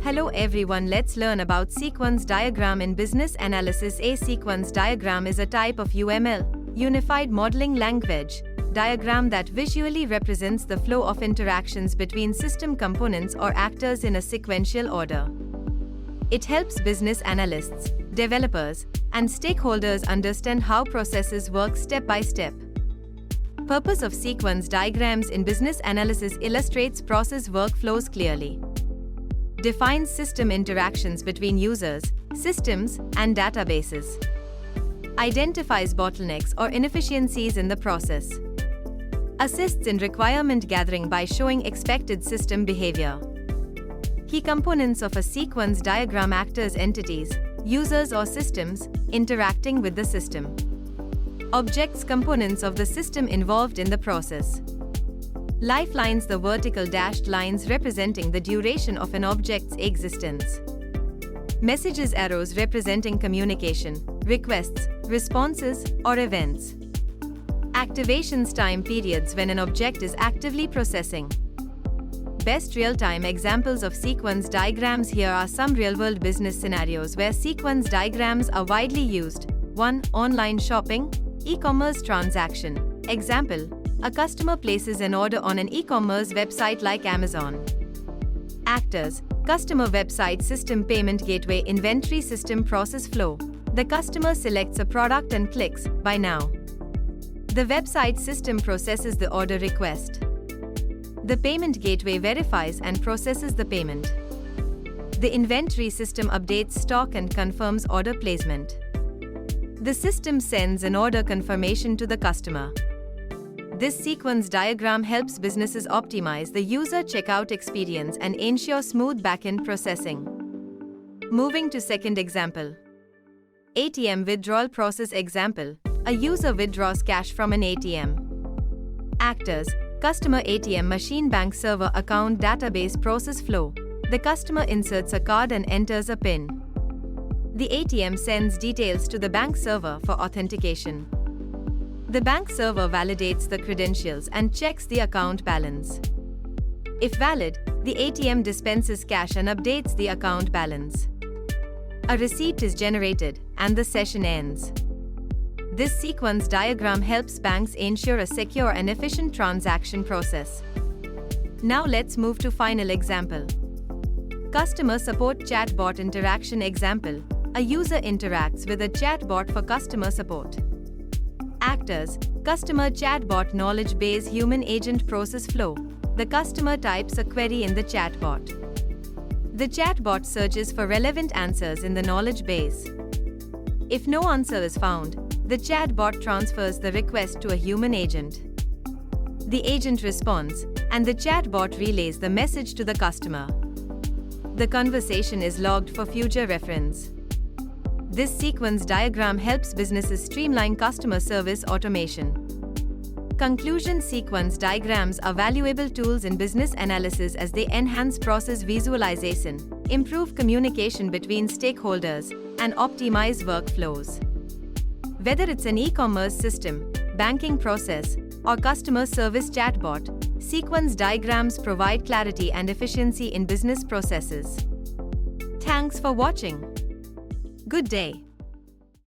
Hello everyone, let's learn about sequence diagram in business analysis. A sequence diagram is a type of UML, Unified Modeling Language, diagram that visually represents the flow of interactions between system components or actors in a sequential order. It helps business analysts, developers, and stakeholders understand how processes work step by step. Purpose of sequence diagrams in business analysis: illustrates process workflows clearly, defines system interactions between users, systems, and databases, identifies bottlenecks or inefficiencies in the process, assists in requirement gathering by showing expected system behavior. Key components of a sequence diagram: actors, entities, users or systems interacting with the system. Objects, components of the system involved in the process. Lifelines, the vertical dashed lines representing the duration of an object's existence. Messages, arrows representing communication, requests, responses, or events. Activations, time periods when an object is actively processing. Best real-time examples of sequence diagrams: here are some real-world business scenarios where sequence diagrams are widely used. 1. Online shopping, e-commerce transaction. Example: a customer places an order on an e-commerce website like Amazon. Actors: customer website, system, payment gateway, inventory system, process flow. The customer selects a product and clicks Buy Now. The website system processes the order request. The payment gateway verifies and processes the payment. The inventory system updates stock and confirms order placement. The system sends an order confirmation to the customer. This sequence diagram helps businesses optimize the user checkout experience and ensure smooth back-end processing. Moving to second example. ATM withdrawal process. Example: a user withdraws cash from an ATM. Actors: customer, ATM machine, bank server, account, database, process flow. The customer inserts a card and enters a PIN. The ATM sends details to the bank server for authentication. The bank server validates the credentials and checks the account balance. If valid, the ATM dispenses cash and updates the account balance. A receipt is generated, and the session ends. This sequence diagram helps banks ensure a secure and efficient transaction process. Now let's move to final example. Customer support chatbot interaction. Example: a user interacts with a chatbot for customer support. Actors: customer chatbot, knowledge base, human agent, process flow. The customer types a query in the chatbot. The chatbot searches for relevant answers in the knowledge base. If no answer is found, the chatbot transfers the request to a human agent. The agent responds, and the chatbot relays the message to the customer. The conversation is logged for future reference. This sequence diagram helps businesses streamline customer service automation. Conclusion: sequence diagrams are valuable tools in business analysis as they enhance process visualization, improve communication between stakeholders, and optimize workflows. Whether it's an e-commerce system, banking process, or customer service chatbot, sequence diagrams provide clarity and efficiency in business processes. Thanks for watching. Good day.